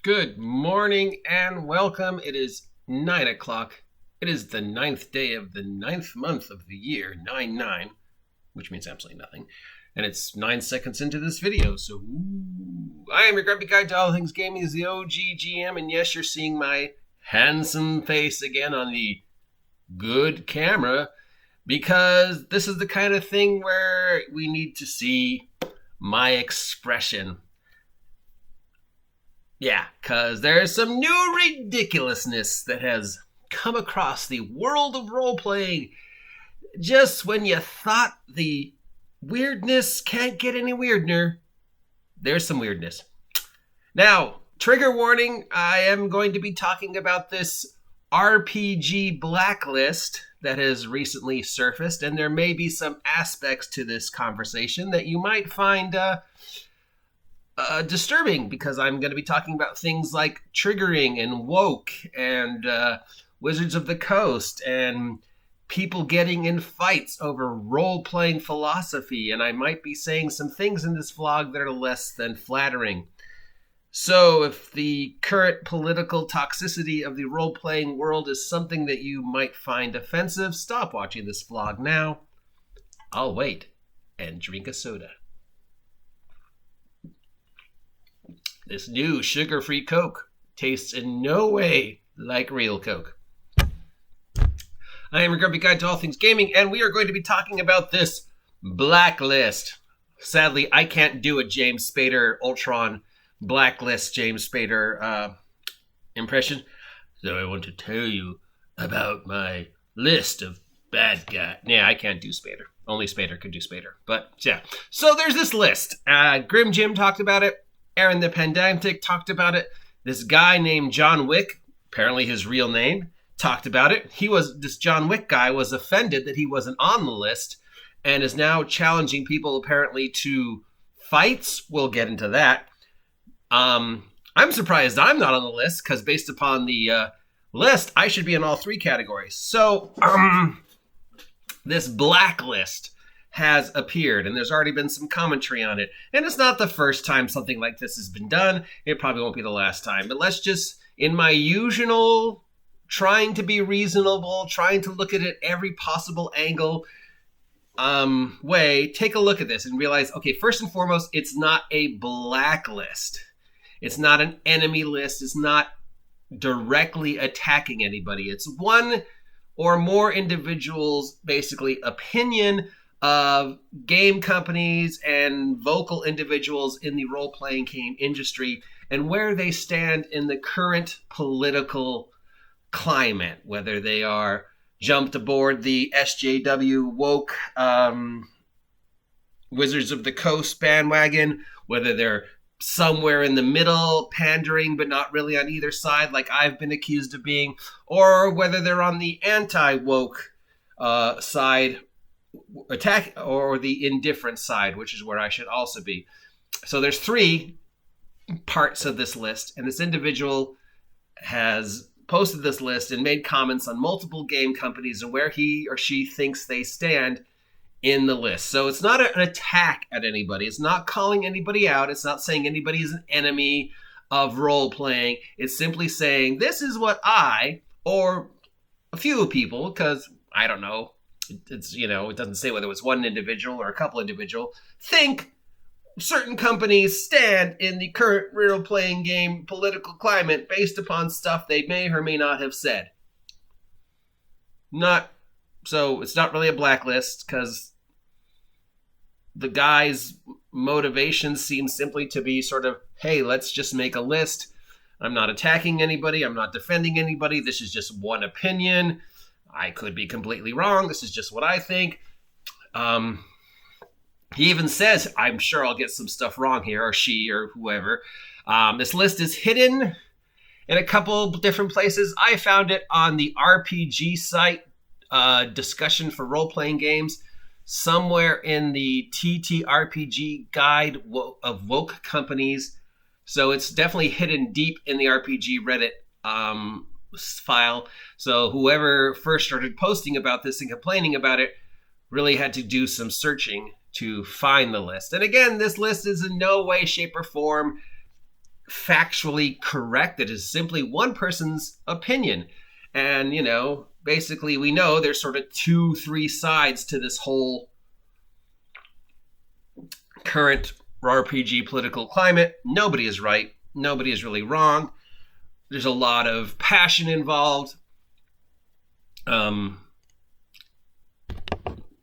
Good morning and welcome. It is 9 o'clock. It is the 9th day of the 9th month of the year, 9-9, which means absolutely nothing. And it's 9 seconds into this video, so I am your grumpy guide to all things gaming, is the OG GM, and yes, you're seeing my handsome face again on the good camera, because this is the kind of thing where we need to see my expression. Yeah, because there's some new ridiculousness that has come across the world of role-playing. Just when you thought the weirdness can't get any weirder, there's some weirdness. Now, trigger warning, I am going to be talking about this RPG Blacklist that has recently surfaced, and there may be some aspects to this conversation that you might find disturbing, because I'm going to be talking about things like triggering and woke and Wizards of the Coast and people getting in fights over role-playing philosophy, and I might be saying some things in this vlog that are less than flattering. So if the current political toxicity of the role-playing world is something that you might find offensive, stop watching this vlog now. I'll wait and drink a soda. This new sugar-free Coke tastes in no way like real Coke. I am your grumpy guide to all things gaming, and we are going to be talking about this Blacklist. Sadly, I can't do a James Spader Ultron Blacklist James Spader impression, so I want to tell you about my list of bad guys. Yeah, I can't do Spader. Only Spader could do Spader. But yeah, so there's this list. Grim Jim talked about it. Aaron the Pendantic talked about it. This guy named Jhon Wick, apparently his real name, talked about it. This Jhon Wick guy was offended that he wasn't on the list and is now challenging people apparently to fights. We'll get into that. I'm surprised I'm not on the list, because based upon the list, I should be in all three categories. So this Blacklist has appeared, and there's already been some commentary on it. And it's not the first time something like this has been done. It probably won't be the last time. But let's just, in my usual trying to be reasonable, trying to look at it every possible angle way, take a look at this and realize, okay, first and foremost, it's not a blacklist. It's not an enemy list. It's not directly attacking anybody. It's one or more individuals' basically opinion of game companies and vocal individuals in the role-playing game industry and where they stand in the current political climate, whether they are jumped aboard the SJW woke Wizards of the Coast bandwagon, whether they're somewhere in the middle, pandering but not really on either side like I've been accused of being, or whether they're on the anti-woke side, attack, or the indifferent side, which is where I should also be. So there's three parts of this list, and this individual has posted this list and made comments on multiple game companies and where he or she thinks they stand in the list. So it's not an attack at anybody. It's not calling anybody out. It's not saying anybody is an enemy of role-playing. It's simply saying, this is what I, or a few people, because I don't know, it's, it doesn't say whether it was one individual or a couple individual, think certain companies stand in the current role-playing game political climate based upon stuff they may or may not have said. So it's not really a blacklist, because the guy's motivations seem simply to be sort of, hey, let's just make a list. I'm not attacking anybody. I'm not defending anybody. This is just one opinion. I could be completely wrong. This is just what I think. He even says, I'm sure I'll get some stuff wrong here, or she, or whoever. This list is hidden in a couple different places. I found it on the RPG site, discussion for role-playing games, somewhere in the TTRPG guide of woke companies. So it's definitely hidden deep in the RPG Reddit file. So whoever first started posting about this and complaining about it really had to do some searching to find the list. And again, this list is in no way, shape, or form factually correct. It is simply one person's opinion. And, basically we know there's sort of 2-3 sides to this whole current RPG political climate. Nobody is right. Nobody is really wrong. There's a lot of passion involved.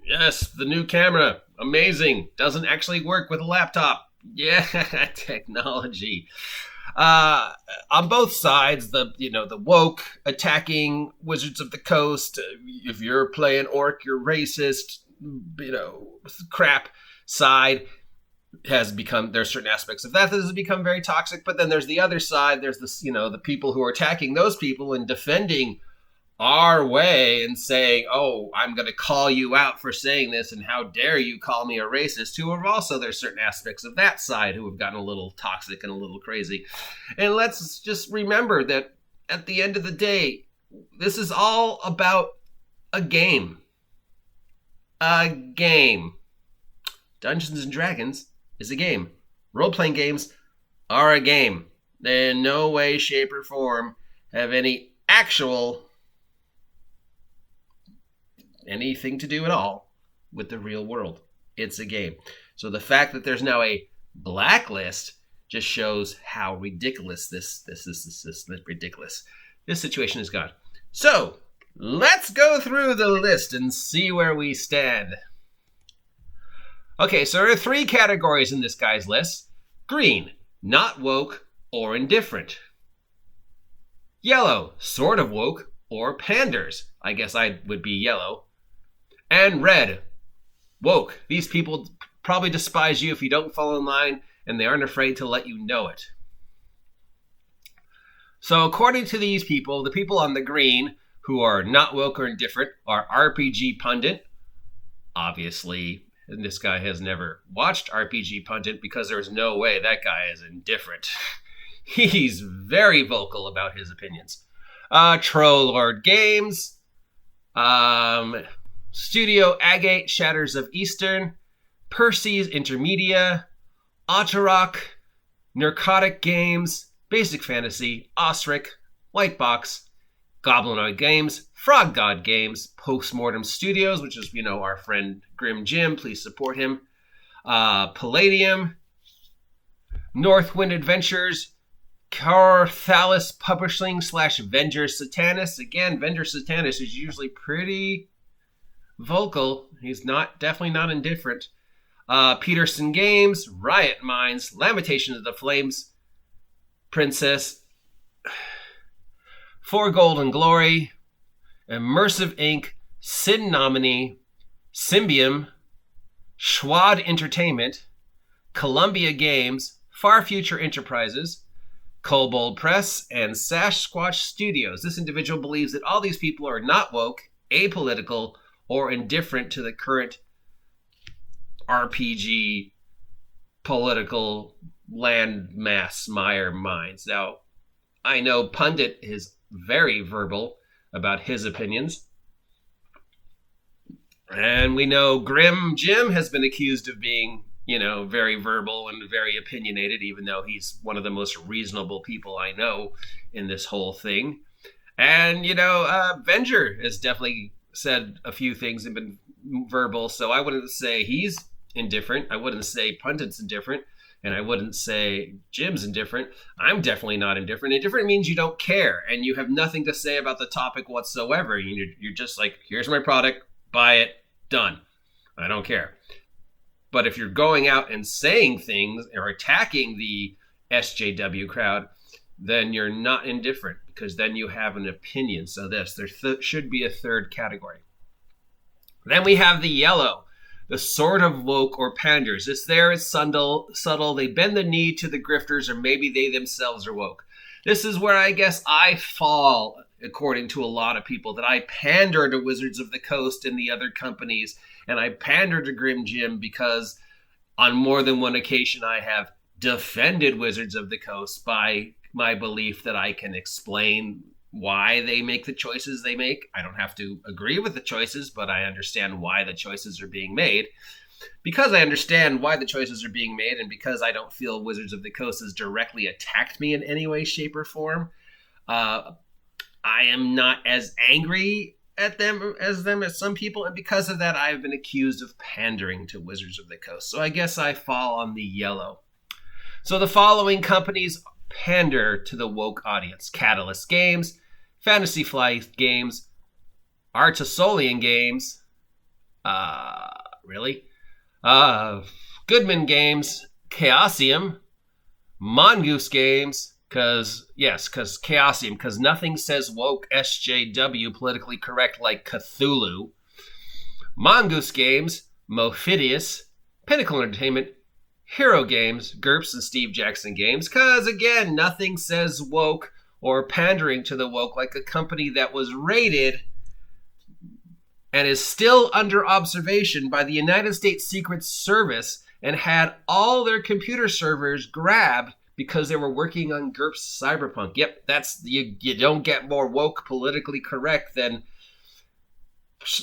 Yes, the new camera, amazing. Doesn't actually work with a laptop. Yeah, technology. On both sides, the woke attacking Wizards of the Coast. If you're playing orc, you're racist. Crap side has become, there's certain aspects of that has become very toxic. But then there's the other side. There's this, the people who are attacking those people and defending our way and saying, oh, I'm going to call you out for saying this, and how dare you call me a racist, who are also, there's certain aspects of that side who have gotten a little toxic and a little crazy. And let's just remember that at the end of the day, this is all about a game. A game. Dungeons and Dragons is a game. Role-playing games are a game. They in no way, shape, or form have anything to do at all with the real world. It's a game. So the fact that there's now a blacklist just shows how ridiculous this ridiculous. This situation has got. So let's go through the list and see where we stand. Okay, so there are 3 categories in this guy's list. Green, not woke or indifferent. Yellow, sort of woke or panders. I guess I would be yellow. And red, woke. These people probably despise you if you don't fall in line, and they aren't afraid to let you know it. So according to these people, the people on the green who are not woke or indifferent are RPG Pundit. Obviously, this guy has never watched RPG Pundit because there's no way that guy is indifferent. He's very vocal about his opinions. Troll Lord Games. Studio Agate, Shatters of Eastern, Percy's Intermedia, Otterrock, Narcotic Games, Basic Fantasy, Osric, Whitebox, Goblinoid Games, Frog God Games, Postmortem Studios, which is, our friend Grim Jim, please support him, Palladium, Northwind Adventures, Carthalis Publishing / Venger Satanis. Again, Venger Satanis is usually pretty vocal. He's definitely not indifferent. Peterson Games, Riot Minds, Lamentation of the Flames, Princess, For Golden Glory, Immersive Inc., Sin Nominee, Symbium, Schwad Entertainment, Columbia Games, Far Future Enterprises, Kobold Press, and Sasquatch Studios. This individual believes that all these people are not woke, apolitical, or indifferent to the current RPG political landmass mire minds. Now, I know Pundit is very verbal about his opinions. And we know Grim Jim has been accused of being, very verbal and very opinionated, even though he's one of the most reasonable people I know in this whole thing. And, Venger has definitely said a few things and been verbal, so I wouldn't say he's indifferent. I wouldn't say Pundit's indifferent, and I wouldn't say Jim's indifferent. I'm definitely not indifferent. Indifferent means you don't care, and you have nothing to say about the topic whatsoever. You're just like, here's my product, buy it, done. I don't care. But if you're going out and saying things or attacking the SJW crowd, then you're not indifferent, because then you have an opinion. So there should be a third category. Then we have the yellow, the sort of woke or panders. This there is subtle. They bend the knee to the grifters, or maybe they themselves are woke. This is where I guess I fall, according to a lot of people, that I pander to Wizards of the Coast and the other companies, and I pander to Grim Jim because on more than one occasion I have defended Wizards of the Coast by my belief that I can explain why they make the choices they make. I don't have to agree with the choices, but I understand why the choices are being made. because I understand why the choices are being made, and because I don't feel Wizards of the Coast has directly attacked me in any way, shape, or form, I am not as angry at them as some people, and because of that, I've been accused of pandering to Wizards of the Coast. So I guess I fall on the yellow. So the following companies pander to the woke audience: Catalyst Games, Fantasy Flight Games, Artisolian Games, Goodman Games, Chaosium, Mongoose Games, because Chaosium, because nothing says woke SJW politically correct like Cthulhu, Mongoose Games, Mophidius, Pinnacle Entertainment, Hero Games, GURPS, and Steve Jackson Games, because again, nothing says woke or pandering to the woke like a company that was raided and is still under observation by the United States Secret Service and had all their computer servers grabbed because they were working on GURPS Cyberpunk. Yep, that's you don't get more woke politically correct than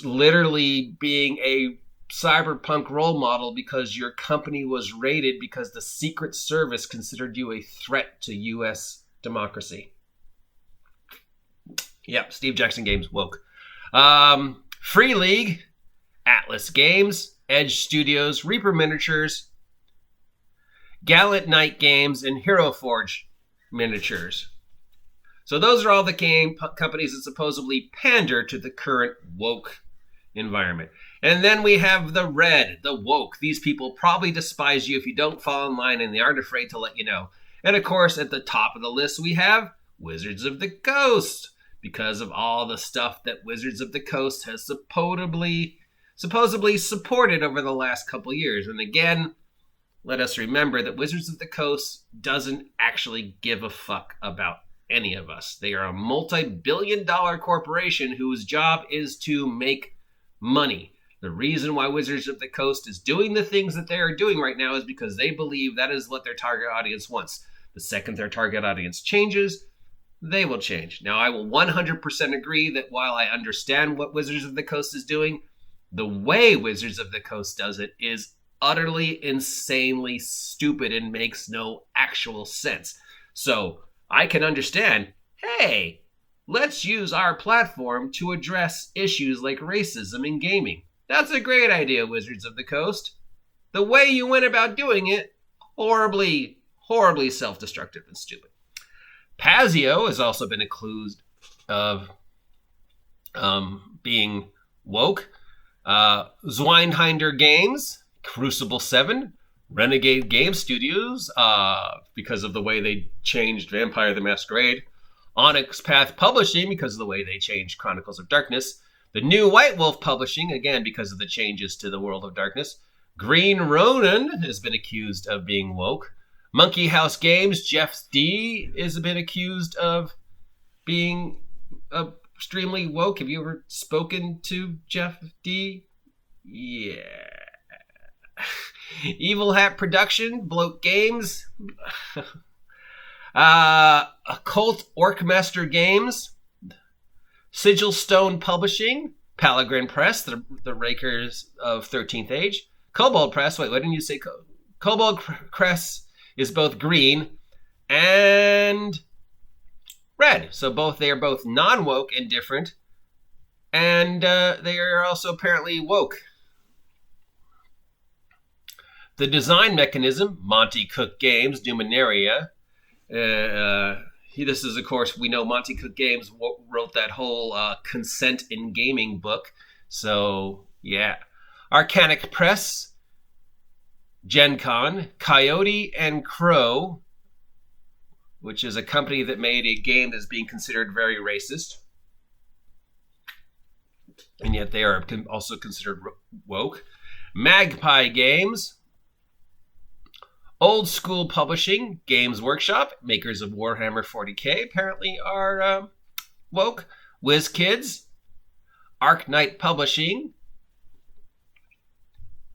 literally being a cyberpunk role model because your company was raided because the Secret Service considered you a threat to U.S. democracy. Yep, Steve Jackson Games, woke. Free League, Atlas Games, Edge Studios, Reaper Miniatures, Gallant Knight Games, and Hero Forge Miniatures. So those are all the game companies that supposedly pander to the current woke environment. And then we have the red, the woke. These people probably despise you if you don't fall in line, and they aren't afraid to let you know. And of course, at the top of the list, we have Wizards of the Coast, because of all the stuff that Wizards of the Coast has supposedly supported over the last couple years. And again, let us remember that Wizards of the Coast doesn't actually give a fuck about any of us. They are a multi-billion-dollar corporation whose job is to make money. The reason why Wizards of the Coast is doing the things that they are doing right now is because they believe that is what their target audience wants. The second their target audience changes, they will change. Now, I will 100% agree that while I understand what Wizards of the Coast is doing, the way Wizards of the Coast does it is utterly, insanely stupid and makes no actual sense. So I can understand, hey, let's use our platform to address issues like racism in gaming. That's a great idea, Wizards of the Coast. The way you went about doing it, horribly, horribly self-destructive and stupid. Pazio has also been accused of being woke. Zweinhinder Games, Crucible 7, Renegade Game Studios, because of the way they changed Vampire the Masquerade. Onyx Path Publishing, because of the way they changed Chronicles of Darkness. The New White Wolf Publishing, again, because of the changes to the World of Darkness. Green Ronin has been accused of being woke. Monkey House Games, Jeff D has been accused of being extremely woke. Have you ever spoken to Jeff D? Yeah. Evil Hat Production, Bloat Games, Occult Orkmaster Games, Sigil Stone Publishing, Palagrin Press, the Rakers of 13th Age, Kobold Press. Wait, why didn't you say Kobold Press is both green and red. So they are both non-woke and different. And they are also apparently woke. The Design Mechanism, Monty Cook Games, Numenaria. This is, of course, we know Monty Cook Games wrote that whole consent in gaming book. So, yeah. Arcanic Press, GenCon, Coyote and Crow, which is a company that made a game that's being considered very racist. And yet they are also considered woke. Magpie Games, Old School Publishing, Games Workshop, makers of Warhammer 40k, apparently are woke. WizKids, Arc Knight Publishing,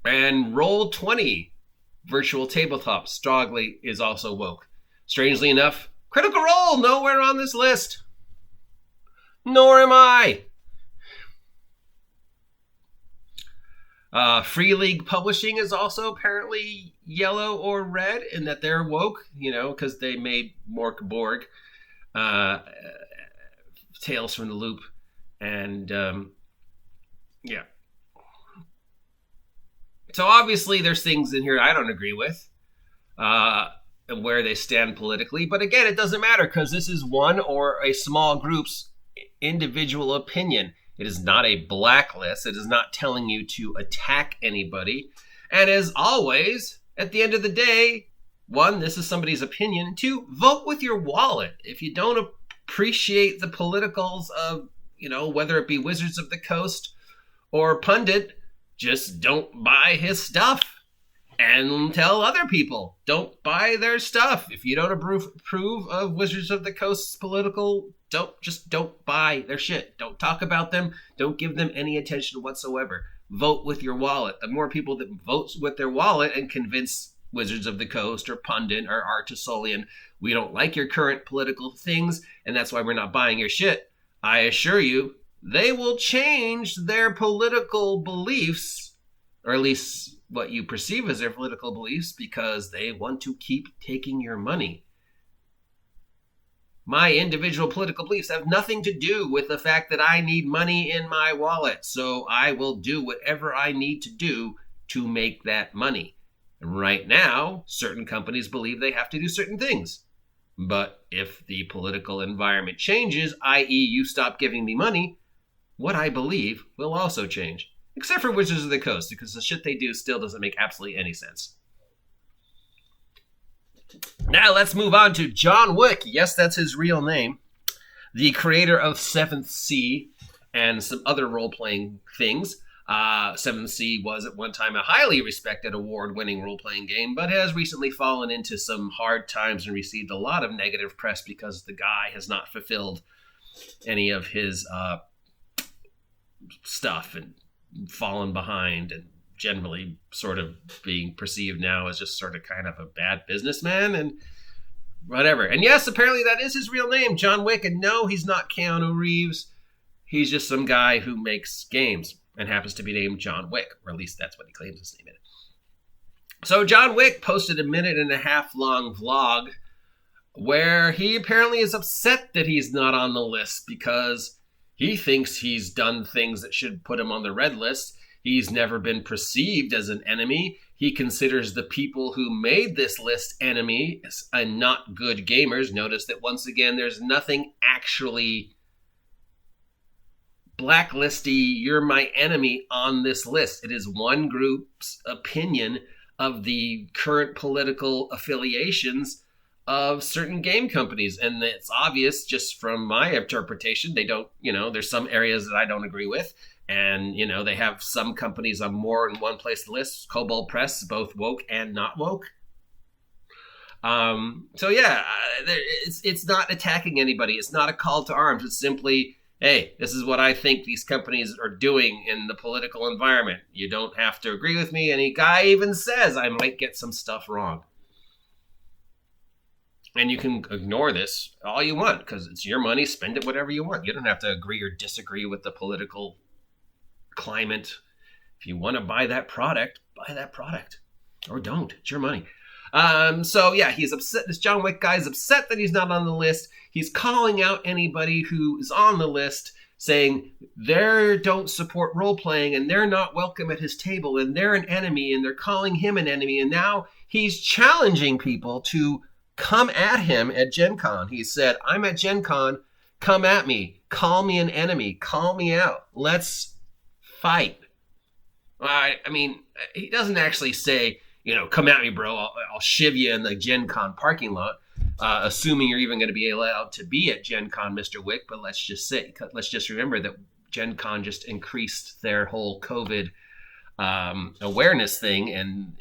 and Roll20, Virtual Tabletop, strongly is also woke. Strangely enough, Critical Role, nowhere on this list. Nor am I. Free League Publishing is also apparently yellow or red, in that they're woke, because they made Mork Borg, uh, Tales from the Loop, and yeah. So obviously there's things in here I don't agree with, and where they stand politically. But again, it doesn't matter, because this is one or a small group's individual opinion. It is not a blacklist. It is not telling you to attack anybody. And as always, at the end of the day, one, this is somebody's opinion. Two, vote with your wallet. If you don't appreciate the politicals of, whether it be Wizards of the Coast or Pundit, just don't buy his stuff. And tell other people, don't buy their stuff. If you don't approve of Wizards of the Coast's political, don't buy their shit. Don't talk about them. Don't give them any attention whatsoever. Vote with your wallet. The more people that vote with their wallet and convince Wizards of the Coast or Pundit or Artisolian, we don't like your current political things, and that's why we're not buying your shit, I assure you, they will change their political beliefs, or at least what you perceive as their political beliefs, because they want to keep taking your money. My individual political beliefs have nothing to do with the fact that I need money in my wallet, so I will do whatever I need to do to make that money. And right now, certain companies believe they have to do certain things. But if the political environment changes, i.e. you stop giving me money, what I believe will also change. Except for Wizards of the Coast, because the shit they do still doesn't make absolutely any sense. Now let's move on to Jhon Wick. Yes, that's his real name. The creator of 7th Sea and some other role-playing things. 7th Sea was at one time a highly respected award-winning role-playing game, but has recently fallen into some hard times and received a lot of negative press because the guy has not fulfilled any of his stuff and fallen behind, and generally sort of being perceived now as just sort of kind of a bad businessman and whatever. And yes, apparently that is his real name, Jhon Wick. And no, he's not Keanu Reeves. He's just some guy who makes games and happens to be named Jhon Wick, or at least that's what he claims his name is. So Jhon Wick posted a 1.5-minute long vlog where he apparently is upset that he's not on the list, because he thinks he's done things that should put him on the red list. He's never been perceived as an enemy. He considers the people who made this list enemies and not good gamers. Notice that once again, there's nothing actually blacklisty, you're my enemy on this list. It is one group's opinion of the current political affiliations of certain game companies. And it's obvious just from my interpretation, they don't, there's some areas that I don't agree with. And, they have some companies on more than one place to list. Cobalt Press, both woke and not woke. So yeah, it's not attacking anybody. It's not a call to arms. It's simply, hey, this is what I think these companies are doing in the political environment. You don't have to agree with me. And a guy even says I might get some stuff wrong. And you can ignore this all you want, because it's your money. Spend it whatever you want. You don't have to agree or disagree with the political climate. If you want to buy that product, or don't. It's your money. So yeah, he's upset. This Jhon Wick guy is upset that he's not on the list. He's calling out anybody who is on the list, saying they don't support role playing and they're not welcome at his table and they're an enemy, and they're calling him an enemy. And now he's challenging people to come at him at GenCon. He said, I'm at GenCon. Come at me. Call me an enemy. Call me out. Let's fight. I mean, he doesn't actually say, come at me, bro. I'll shiv you in the GenCon parking lot, assuming you're even going to be allowed to be at GenCon, Mr. Wick. But let's just remember that GenCon just increased their whole COVID awareness thing. And,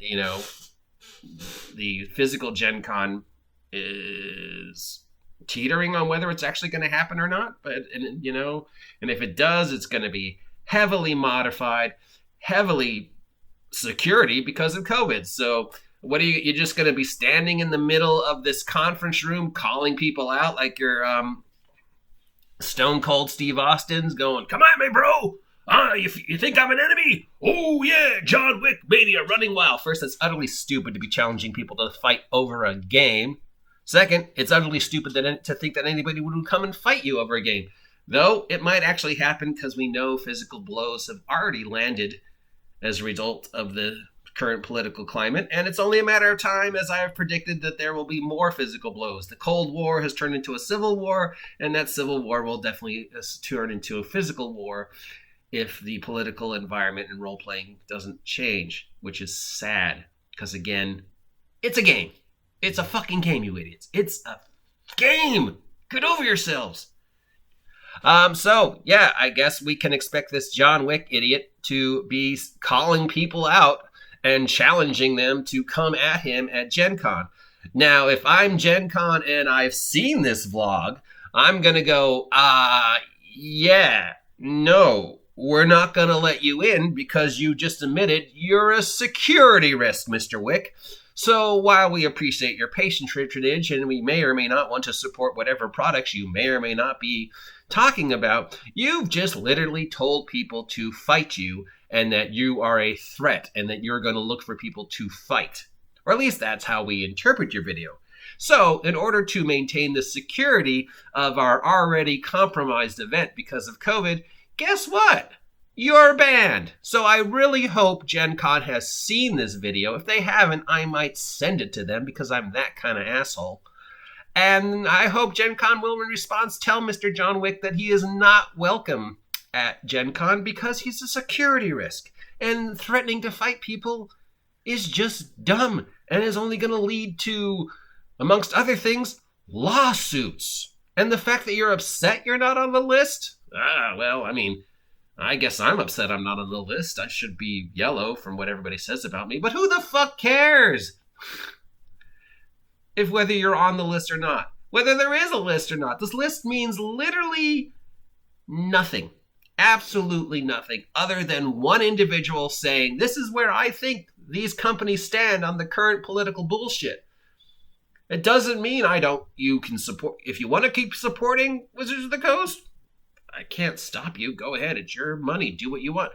the physical GenCon is teetering on whether it's actually going to happen or not. But, and if it does, it's going to be heavily modified, heavily security because of COVID. So what are you're just going to be standing in the middle of this conference room calling people out like you're Stone Cold Steve Austin's going, come at me, bro. You think I'm an enemy? ready? Oh yeah, Jhon Wick Mania running wild. First, it's utterly stupid to be challenging people to fight over a game. Second, it's utterly stupid to think that anybody would come and fight you over a game. Though it might actually happen because we know physical blows have already landed as a result of the current political climate, and it's only a matter of time, as I have predicted, that there will be more physical blows. The Cold War has turned into a civil war, and that civil war will definitely turn into a physical war if the political environment and role-playing doesn't change, which is sad, because again, it's a game. It's a fucking game, you idiots. It's a game! Get over yourselves! So, yeah, I guess we can expect this Jhon Wick idiot to be calling people out and challenging them to come at him at GenCon. Now, if I'm GenCon and I've seen this vlog, I'm going to go, yeah, no, we're not going to let you in because you just admitted you're a security risk, Mr. Wick. So while we appreciate your patronage and we may or may not want to support whatever products you may or may not be talking about, you've just literally told people to fight you and that you are a threat and that you're going to look for people to fight. Or at least that's how we interpret your video. So in order to maintain the security of our already compromised event because of COVID, guess what? You're banned. So I really hope GenCon has seen this video. If they haven't, I might send it to them because I'm that kind of asshole. And I hope GenCon will, in response, tell Mr. Jhon Wick that he is not welcome at GenCon because he's a security risk. And threatening to fight people is just dumb and is only going to lead to, amongst other things, lawsuits. And the fact that you're upset you're not on the list? Well, I mean, I guess I'm upset I'm not on the list. I should be yellow from what everybody says about me, but who the fuck cares? If whether you're on the list or not. Whether there is a list or not. This list means literally nothing. Absolutely nothing. Other than one individual saying, this is where I think these companies stand on the current political bullshit. It doesn't mean you can support. If you want to keep supporting Wizards of the Coast, I can't stop you. Go ahead. It's your money. Do what you want.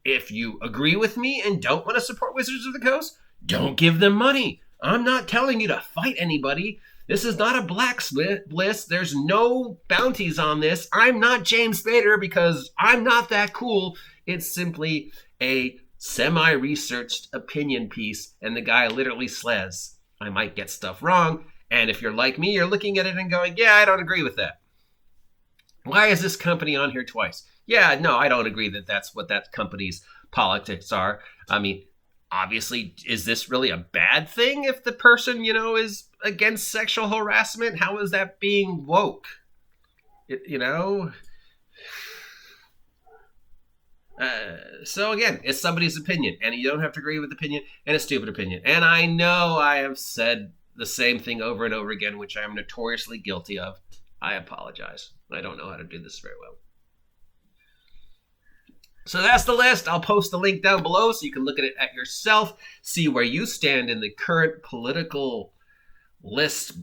If you agree with me and don't want to support Wizards of the Coast, don't give them money. I'm not telling you to fight anybody. This is not a Blacklist. There's no bounties on this. I'm not James Spader because I'm not that cool. It's simply a semi-researched opinion piece, and the guy literally says, I might get stuff wrong, and if you're like me, you're looking at it and going, yeah, I don't agree with that. Why is this company on here twice? Yeah, no, I don't agree that that's what that company's politics are. I mean, obviously, is this really a bad thing if the person, is against sexual harassment? How is that being woke? So again, it's somebody's opinion, and you don't have to agree with the opinion, and a stupid opinion. And I know I have said the same thing over and over again, which I am notoriously guilty of. I apologize. I don't know how to do this very well. So that's the list. I'll post the link down below so you can look at it at yourself, see where you stand in the current political list,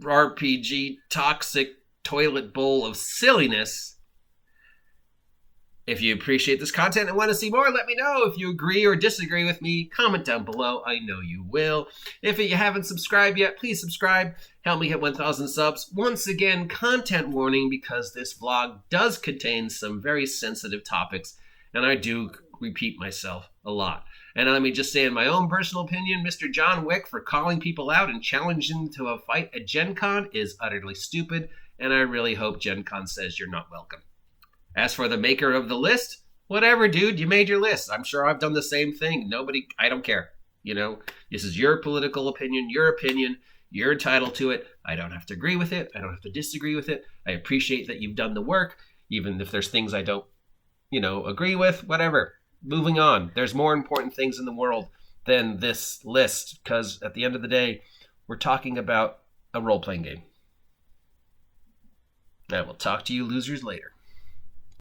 RPG toxic toilet bowl of silliness. If you appreciate this content and want to see more, let me know. If you agree or disagree with me, comment down below. I know you will. If you haven't subscribed yet, please subscribe. Help me hit 1,000 subs. Once again, content warning because this vlog does contain some very sensitive topics, and I do repeat myself a lot. And let me just say in my own personal opinion, Mr. Jhon Wick for calling people out and challenging to a fight at GenCon is utterly stupid, and I really hope GenCon says you're not welcome. As for the maker of the list, whatever, dude, you made your list. I'm sure I've done the same thing. I don't care. This is your political opinion, your opinion. You're entitled to it. I don't have to agree with it. I don't have to disagree with it. I appreciate that you've done the work, even if there's things I don't, agree with, whatever. Moving on. There's more important things in the world than this list, because at the end of the day, we're talking about a role-playing game. I will talk to you losers later.